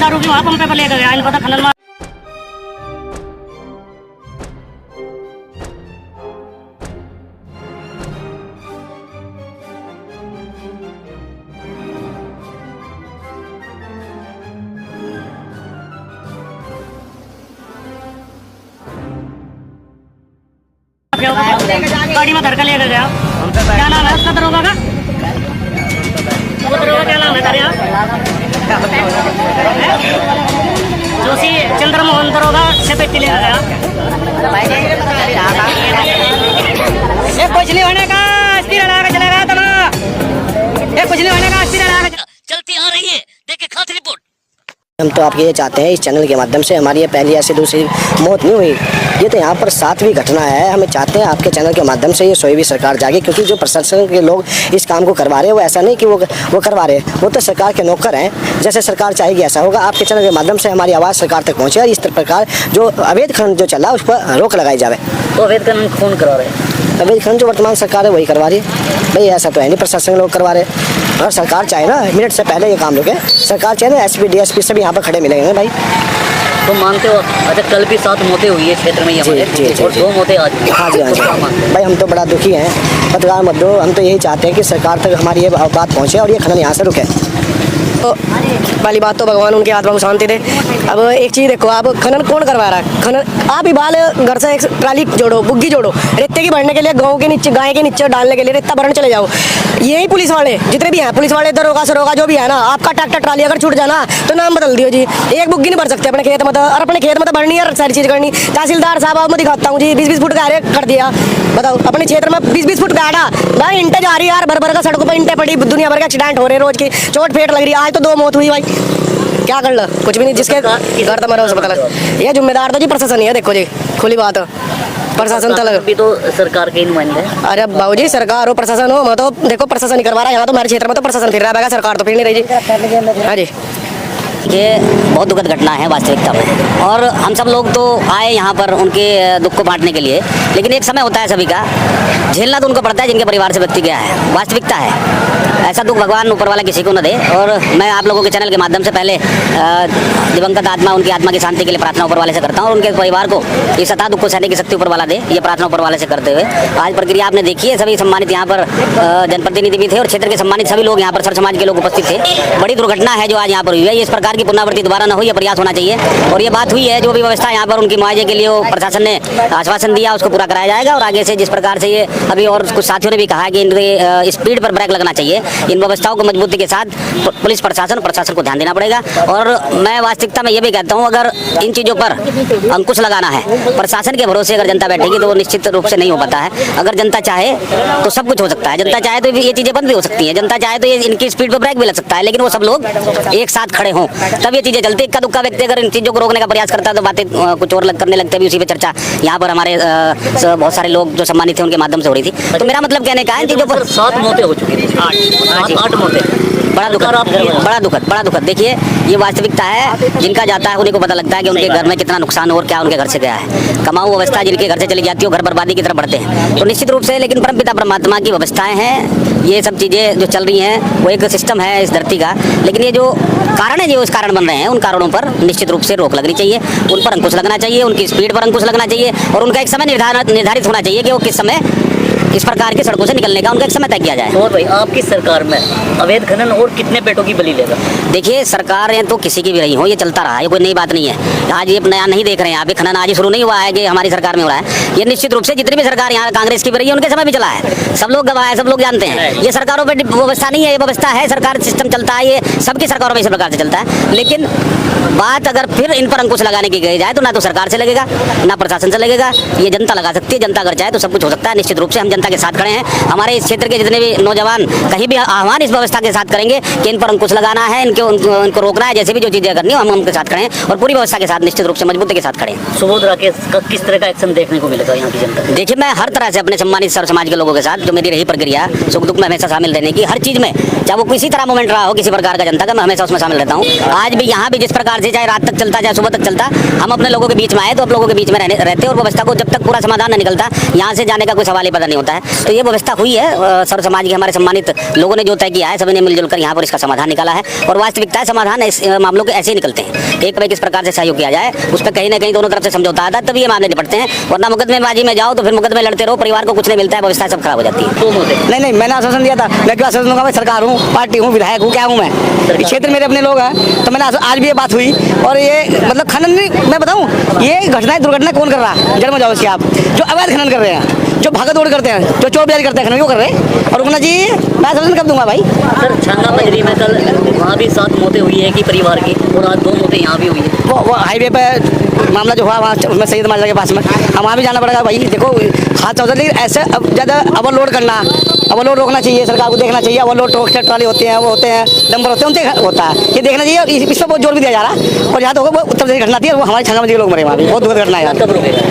दारू की वहाँ पंपे पर लेकर गया, इनको पता खनन में गाड़ी में धर कर लेकर गया। क्या नाम है उसका दरोगा का? वो दरोगा क्या नाम है तेरे यहाँ? जोशी चंद्रमोहन दरोगा से पेटी लेकर गया। ये कुछ नहीं होने का, अस्थिर लगा के चलेगा तो ना। ये कुछ नहीं होने का, अस्थिर लगा के चलती आ रही है। देखे खास रिपोर्ट। हम तो आपके ये चाहते हैं इस चैनल के माध्यम से, हमारी ये पहली ऐसी दूसरी मौत नहीं हुई, ये तो यहाँ पर 7वीं घटना है। हमें चाहते हैं आपके चैनल के माध्यम से ये 100वीं सरकार जागे, क्योंकि जो प्रशासन के लोग इस काम को करवा रहे हैं वो ऐसा नहीं कि वो करवा रहे हैं, वो तो सरकार के नौकर हैं। जैसे सरकार चाहेगी ऐसा होगा। आपके चैनल के माध्यम से हमारी आवाज़ सरकार तक पहुँचे और इस प्रकार जो अवैध खनन जो चल रहा है उस पर रोक लगाई जाए। तो अवैध खनन कौन करा रहे हैं? अवैध खनन जो वर्तमान सरकार है वही करवा रही है भाई, ऐसा तो है नहीं प्रशासन लोग करवा रहे हैं। अगर सरकार चाहे ना मिनट से पहले ये काम रुके, सरकार चाहे ना एसपी डीएसपी सभी यहाँ पर खड़े मिलेंगे भाई। तो मानते हो? अच्छा, कल भी 7 मौतें हुई है क्षेत्र में, जी, और 2 मौतें आज। हाँ जी भाई, हम तो बड़ा दुखी हैं। पत्रकार मत दो, हम तो यही चाहते हैं कि सरकार तक हमारी ये बात पहुँचे और ये खनन यहाँ से रुके। तो पहली बात तो भगवान उनके आत्मा को शांति दे। अब एक चीज़ देखो, आप खनन कौन करवा रहा है? खनन आप ही बाल घर से एक ट्राली जोड़ो, बुग्गी जोड़ो, रेते की भरने के लिए गाँव के नीचे गाय के नीचे डालने के लिए रेता भरने चले जाओ। यही पुलिस वाले जितने भी हैं, पुलिस वाले दरोगा सरोगा जो भी है ना, आपका ट्रैक्टर ट्राली अगर छूट जाना तो नाम बदल दियो जी। एक बुग्गी नहीं भर सकते अपने खेत में, और अपने खेत में तो भरनी है सारी चीज़ करनी। तहसीलदार साहब आप मैं दिखाता हूँ जी, 20-20 फुट गाड़े कर दिया। बताओ, अपने क्षेत्र में 20-20 फुट गाड़ा भाई, इंटे जा रही है यार, भर भर का सड़कों पर इंटे पड़ी, दुनिया भर के एक्सीडेंट हो रहे रोज की, चोट फेट लग रही है। आज तो 2 मौत हुई भाई, क्या कर लो? कुछ भी नहीं, जिसके घर तुम्हारा उसे पता लगा। ये जिम्मेदार तो जी प्रशासन ही है। देखो जी, खुली बात है, प्रशासन तो लग भी तो सरकार के नुमाइंदे। अरे बाबू जी, सरकार हो प्रशासन हो, मैं तो देखो प्रशासन ही करवा रहा है। यहाँ तो हमारे क्षेत्र में तो प्रशासन फिर रहा है, सरकार तो फिर नहीं रही जी। हाँ जी, ये बहुत दुखद घटना है वास्तविकता में, और हम सब लोग तो आए यहाँ पर उनके दुख को बांटने के लिए, लेकिन एक समय होता है सभी का, झेलना तो उनको पड़ता है जिनके परिवार से व्यक्ति गया है। वास्तविकता है, ऐसा दुख भगवान ऊपर वाला किसी को न दे। और मैं आप लोगों के चैनल के माध्यम से पहले दिवंगत आत्मा, उनकी आत्मा की शांति के लिए प्रार्थना ऊपर वाले से करता हूँ, और उनके परिवार को इस अथाह दुख को सहने की शक्ति ऊपर वाला दे, ये प्रार्थना ऊपर वाले से करते हुए आज प्रक्रिया आपने देखी है। सभी सम्मानित यहाँ पर जनप्रतिनिधि भी थे और क्षेत्र के सम्मानित सभी लोग यहाँ पर, सर समाज के लोग उपस्थित थे। बड़ी दुर्घटना है जो आज यहाँ पर हुई है, इस प्रकार की पुनरावृत्ति दोबारा न हो, यह प्रयास होना चाहिए। और ये बात हुई है, जो भी व्यवस्था यहाँ पर उनकी मुआवजे के लिए प्रशासन ने आश्वासन दिया उसको पूरा कराया जाएगा। और आगे से जिस प्रकार से ये अभी और कुछ साथियों ने भी कहा कि इनके स्पीड पर ब्रेक लगना चाहिए, इन व्यवस्थाओं को मजबूती के साथ पुलिस प्रशासन को ध्यान देना पड़ेगा। और मैं वास्तविकता में ये भी कहता हूँ, अगर इन चीज़ों पर अंकुश लगाना है, प्रशासन के भरोसे अगर जनता बैठेगी तो वो निश्चित रूप से नहीं हो पाता है। अगर जनता चाहे तो सब कुछ हो सकता है, जनता चाहे तो ये चीज़ें बंद भी हो सकती हैं, जनता चाहे तो ये इनकी स्पीड पर ब्रेक भी लग सकता है, लेकिन वो सब लोग एक साथ खड़े हों तब ये चीज़ें चलती। इक्का दुक्का व्यक्ति अगर इन चीज़ों को रोकने का प्रयास करता है तो बातें कुछ और करने लगते भी, उसी पे चर्चा यहाँ पर हमारे बहुत सारे लोग जो सम्मानित थे उनके माध्यम से हो रही थी। तो मेरा मतलब कहने का है, इन चीज़ों पर 7 मौतें हो चुकी थी, 8 मौतें। बड़ा दुखद। देखिए, ये वास्तविकता है, जिनका जाता है उन्हीं को पता लगता है कि उनके घर में कितना नुकसान और क्या उनके घर से गया है। कमाऊ व्यवस्था जिनके घर से चली जाती है, घर बर्बादी की तरफ बढ़ते हैं। तो निश्चित रूप से, लेकिन परमपिता परमात्मा की व्यवस्थाएं हैं, ये सब चीज़ें जो चल रही हैं वो एक सिस्टम है इस धरती का, लेकिन ये जो कारण है जो इस कारण बन रहे हैं, उन कारणों पर निश्चित रूप से रोक लगनी चाहिए, उन पर अंकुश लगना चाहिए, उनकी स्पीड पर अंकुश लगना चाहिए, और उनका एक समय निर्धारित होना चाहिए कि वो किस समय इस प्रकार की सड़कों से निकलने का उनका एक समय तय किया जाए। और भाई, आपकी सरकार में अवैध खनन और कितने पेटों की बलि लेगा? देखिए, सरकारें तो किसी की भी रही हो, ये चलता रहा है, ये कोई नई बात नहीं है। आज ये नया नहीं देख रहे हैं, अभी खनन आज ही शुरू नहीं हुआ है कि हमारी सरकार में हो रहा है। ये निश्चित रूप से जितनी भी सरकार यहाँ कांग्रेस की भी रही है उनके समय भी चला है, सब लोग गवाह है, सब लोग जानते हैं। ये सरकारों पर व्यवस्था नहीं है, ये व्यवस्था है, सरकार सिस्टम चलता है, ये सबकी सरकारों में इसी प्रकार से चलता है। लेकिन बात अगर फिर इन पर अंकुश लगाने की गई जाए तो ना तो सरकार से लगेगा ना प्रशासन से लगेगा, ये जनता लगा सकती है। जनता अगर चाहे तो सब कुछ हो सकता है। निश्चित रूप से हम जनता के साथ खड़े हैं। हमारे इस क्षेत्र के जितने भी नौजवान कहीं भी आह्वान इस व्यवस्था के साथ करेंगे कि इन पर अंकुश लगाना है, इनको रोकना है, जैसे भी जो चीज़ें करनी हो हम उनके साथ खड़े हैं और पूरी व्यवस्था के साथ साथ निश्चित रूप से मजबूती के साथ खड़े हैं। सुबोध राकेश का किस तरह का एक्शन देखने को मिलेगा यहाँ की जनता को? देखिए, मैं हर तरह से अपने सम्मानित सर्व समाज के लोगों के साथ जो मेरी रही प्रक्रिया है, सुख दुख में हमेशा शामिल रहने की, हर चीज़ में, चाहे वो किसी तरह मूवमेंट रहा हो किसी प्रकार का जनता का, मैं हमेशा उसमें शामिल रहता हूँ। आज भी यहाँ भी जिस प्रकार से चाहे रात तक चलता चाहे सुबह तक चलता, हम अपने लोगों के बीच में आए तो आप लोगों के बीच में रहते और व्यवस्था को जब तक पूरा समाधान नहीं निकलता यहाँ से जाने का कोई सवाल ही पैदा नहीं होता है। तो ये व्यवस्था हुई है, सर्व समाज के हमारे सम्मानित लोगों ने जो तय किया है, सभी ने मिलजुल कर यहाँ पर इसका समाधान निकाला है। और वास्तविकता समाधान इस मामलों के ऐसे ही निकलते हैं, एक भाई किस प्रकार से सहयोग किया जाए उस पर कहीं ना कहीं दोनों तरफ से समझौता आता है, तभी ये मामले निपटते हैं। वरना मुकदमेबाजी में जाओ तो फिर मुकदमे लड़ते रहो, परिवार को कुछ नहीं मिलता है, व्यवस्था सब खराब हो जाती है। नहीं, मैंने आश्वासन दिया था, मैं क्यों आश्वासन दूंगा? मैं सरकार हूँ, पार्टी हूँ, विधायक हूँ, क्या हूँ मैं? क्षेत्र मेरे अपने लोग हैं, तो मैंने आज भी ये बात हुई। और ये मतलब खनन नहीं, मैं बताऊँ, ये घटनाएं दुर्घटना कौन कर रहा है? जन्म जाओ इसके आप, जो अवैध खनन कर रहे हैं, जो भागा दौड़ करते हैं, जो चोर बिहारी करते हैं, खनन क्यों कर रहे हैं? और रुकना चाहिए, मैं आश्वासन कब दूंगा भाई? सर, छांगा बजरी में कल वहाँ भी 7 मौतें हुई है कि परिवार की, और आज 2 मौतें यहाँ भी हुई है। वो हाईवे पे मामला जो हुआ वहाँ उसमें सैयद माजरा के पास में, हम वहाँ भी जाना पड़ेगा भाई। देखो हाथ होता है, लेकिन ऐसे अब ज़्यादा ओवरलोड करना, ओवरलोड रोकना चाहिए, सरकार को देखना चाहिए। ओवरलोड ट्रॉली होते हैं, वो होते हैं, डंपर होते हैं, उनसे होता है, ये देखना चाहिए। और इस पर बहुत जोर भी दिया जा रहा है। और यहाँ तो वो उत्तर प्रदेश घटना थी, वो हमारे छांगा में लोग मरे, वहाँ भी बहुत दुखद घटना है यार। कब रुकेगा?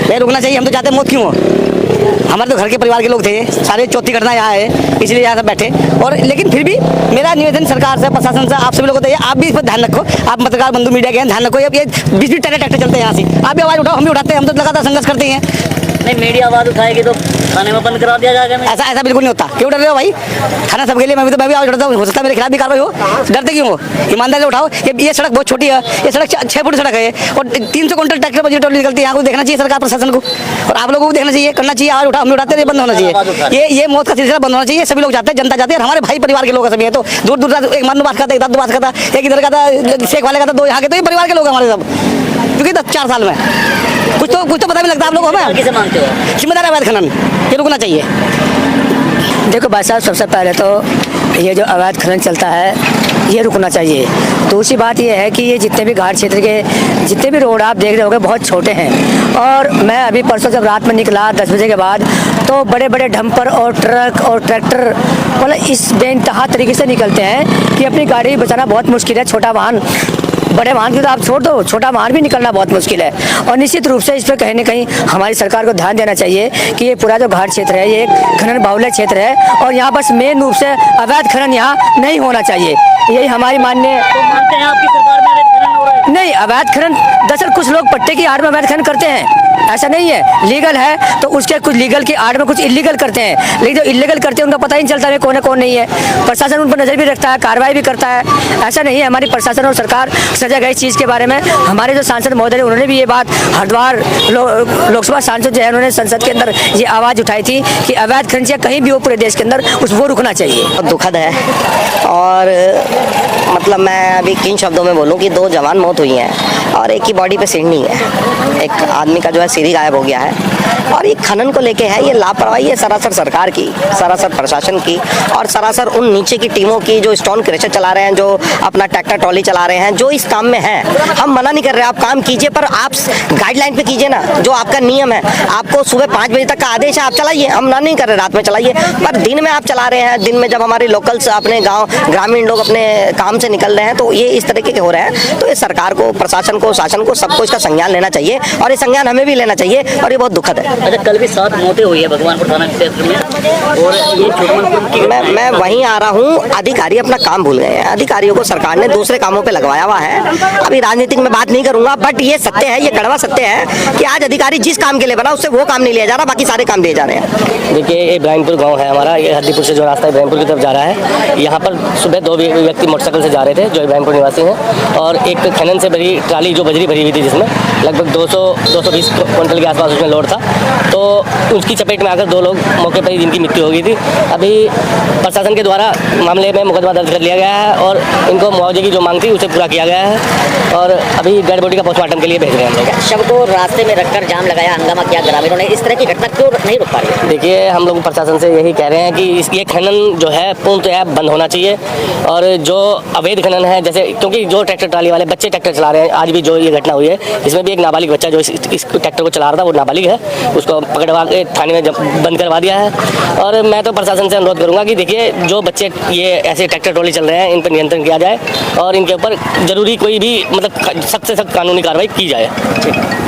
नहीं रुकना चाहिए, हम तो चाहते मौत क्यों हो? हमारे तो घर के परिवार के लोग थे सारे, चौथी घटना यहाँ है, इसलिए यहाँ से बैठे। और लेकिन फिर भी मेरा निवेदन सरकार से, प्रशासन से, आप सभी लोगों को है, आप भी इस पर ध्यान रखो। आप पत्रकार बंधु मीडिया के ध्यान रखो। अब ये 20 ट्रैक्टर चलते हैं यहाँ से, आप भी आवाज़ उठाओ, हम भी उठाते हैं, हम तो लगातार संघर्ष करते हैं। नहीं, मीडिया आवाज़ उठाएगी तो थाने में बंद करा दिया जाएगा। ऐसा बिल्कुल नहीं होता। क्यों डर रहे हो भाई? खाना सबके लिए, मैं भी आवाज़ उठाता हूँ, हो सकता है मेरे खिलाफ भी कार्रवाई हो, डरते क्यों हो? ईमानदारी से उठाओ। ये सड़क बहुत छोटी है, ये सड़क 6 फुट सड़क है, और 300 क्विंटल ट्रैक्टर बजरी टोली निकलती है। यहाँ को देखना चाहिए सरकार प्रशासन को, और आप लोगों को देखना चाहिए, करना चाहिए। आवाज़ उठाओ, हम उठाते हैं, बंद होना चाहिए। ये मौत का सिलसिला बंद होना चाहिए। सभी लोग चाहते हैं, जनता चाहते हैं, हमारे भाई परिवार के लोग सभी है। तो दूर दूर तक एक मानो बात करता, एक दादू बात करता, एक इधर का था, शेख वाले का था, 2 यहाँ के, तो ये परिवार के लोग हमारे सब, क्योंकि 4 साल में कुछ तो पता भी लगता है आप लोग हमें। किसे मांगते हो? जिम्मेदार अवैध खनन ये रुकना चाहिए। देखो भाई साहब, सबसे पहले तो ये जो अवैध खनन चलता है ये रुकना चाहिए। दूसरी बात ये है कि ये जितने भी घाट क्षेत्र के जितने भी रोड आप देख रहे होंगे बहुत छोटे हैं। और मैं अभी परसों जब रात में निकला 10 बजे के बाद, तो बड़े बड़े डंपर और ट्रक और ट्रैक्टर मतलब इस बेइंतहा तरीके से निकलते हैं कि अपनी गाड़ी बचाना बहुत मुश्किल है। छोटा वाहन, बड़े वाहन की तो आप छोड़ दो, छोटा वाहन भी निकलना बहुत मुश्किल है। और निश्चित रूप से इस पर कहीं ना कहीं हमारी सरकार को ध्यान देना चाहिए कि ये पूरा जो घाट क्षेत्र है ये एक खनन बाहुल्य क्षेत्र है, और यहाँ बस मेन रूप से अवैध खनन यहाँ नहीं होना चाहिए। यही हमारी माननीय। तो मानते हैं आपकी सरकार में अवैध खनन हो रहा है? नहीं, अवैध खनन दरअसल कुछ लोग पट्टे की आड़ में अवैध खनन करते हैं, ऐसा नहीं है। लीगल है तो उसके कुछ लीगल की आड़ में कुछ इलीगल करते हैं, लेकिन जो इलीगल करते हैं उनका पता ही नहीं चलता है कौन है कौन नहीं है। प्रशासन उन पर नज़र भी रखता है, कार्रवाई भी करता है, ऐसा नहीं है। हमारी प्रशासन और सरकार सजग है इस चीज़ के बारे में। हमारे जो सांसद महोदय हैं उन्होंने भी ये बात, हरिद्वार लोकसभा सांसद जो है उन्होंने संसद के अंदर ये आवाज़ उठाई थी कि अवैध खनन चाहे कहीं भी हो पूरे देश के अंदर वो रुकना चाहिए। बहुत दुखद है। और मतलब मैं अभी किन शब्दों में बोलूं कि 2 जवान मौत हुई हैं और एक की बॉडी पे सिर नहीं है, एक आदमी का जो है सिर ही गायब हो गया है। और ये खनन को लेके है, ये लापरवाही है सरासर सरकार की, सरासर प्रशासन की, और सरासर उन नीचे की टीमों की जो स्टोन क्रशर चला रहे हैं, जो अपना ट्रैक्टर ट्रॉली चला रहे हैं, जो इस काम में है। हम मना नहीं कर रहे, आप काम कीजिए, पर आप गाइडलाइन पे कीजिए ना, जो आपका नियम है। आपको सुबह 5 बजे तक का आदेश है, आप चलाइए, हम मना नहीं कर रहे, रात में चलाइए, पर दिन में आप चला रहे हैं। दिन में जब हमारे लोकल्स, अपने गाँव ग्रामीण लोग अपने काम से निकल रहे हैं, तो ये इस तरीके के हो रहे हैं। तो ये सरकार को, प्रशासन को, शासन को, सबको इसका संज्ञान लेना चाहिए, और ये संज्ञान हमें भी लेना चाहिए, और ये बहुत दुखद है। अच्छा, कल भी 7 मौतें हुई है भगवानपुर थाना क्षेत्र में, और ये छोटमनपुर की मैं वहीं आ रहा हूँ। अधिकारी अपना काम भूल गए हैं। अधिकारियों को सरकार ने दूसरे कामों पे लगवाया हुआ है। अभी राजनीतिक में बात नहीं करूंगा, बट ये सत्य है, ये कड़वा सत्य है कि आज अधिकारी जिस काम के लिए बना उससे वो काम नहीं लिया जा रहा, बाकी सारे काम दिए जा रहे हैं। देखिए, ये इब्राहिमपुर गांव है हमारा, ये हद्दीपुर से जो रास्ता इब्राहिमपुर की तरफ जा रहा है, यहाँ पर सुबह 2 व्यक्ति मोटरसाइकिल से जा रहे थे जो इब्राहिमपुर निवासी हैं, और एक खनन से भरी ट्राली जो बजरी भरी हुई थी, जिसमें लगभग 220 क्विंटल के आसपास उसमें लोड था, तो उसकी चपेट में आकर 2 लोग मौके पर ही जिनकी मृत्यु हो गई थी। अभी प्रशासन के द्वारा मामले में मुकदमा दर्ज कर लिया गया है, और इनको मुआवजे की जो मांग थी उसे पूरा किया गया है, और अभी डेड बॉडी का पोस्टमार्टम के लिए भेज रहे हैं हम लोग। शव को रास्ते में रखकर जाम लगाया, हंगामा किया ग्रामीणों ने, इस तरह की घटना क्यों नहीं रुक पा रही है? देखिए, हम लोग प्रशासन से यही कह रहे हैं कि ये खनन जो है पूर्णतः बंद होना चाहिए, और जो अवैध खनन है, जैसे क्योंकि जो ट्रैक्टर ट्राली वाले बच्चे ट्रैक्टर चला रहे हैं, आज भी जो ये घटना हुई है इसमें भी एक नाबालिग बच्चा जो इस ट्रैक्टर को चला रहा था वो नाबालिग है, उसको पकड़वा के थाने में बंद करवा दिया है। और मैं तो प्रशासन से अनुरोध करूँगा कि देखिए जो बच्चे ये ऐसे ट्रैक्टर ट्रॉली चल रहे हैं इन पर नियंत्रण किया जाए और इनके ऊपर जरूरी कोई भी मतलब सख्त से सख्त कानूनी कार्रवाई की जाए।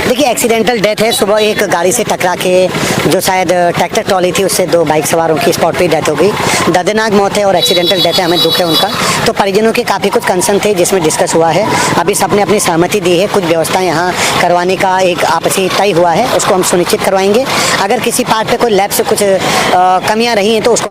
देखिए एक्सीडेंटल डेथ है, सुबह एक गाड़ी से टकरा के जो शायद ट्रैक्टर ट्रॉली थी उससे 2 बाइक सवारों की स्पॉट पे डेथ हो गई। दर्दनाक मौत है और एक्सीडेंटल डेथ है, हमें दुख है उनका। तो परिजनों के काफ़ी कुछ कंसर्न थे जिसमें डिस्कस हुआ है, अभी सबने अपनी सहमति दी है। कुछ व्यवस्था यहाँ करवाने का एक आपसी तय हुआ है, उसको हम सुनिश्चित करवाएंगे। अगर किसी पार्ट पे कोई लैब से कुछ कमियाँ रही हैं तो उसको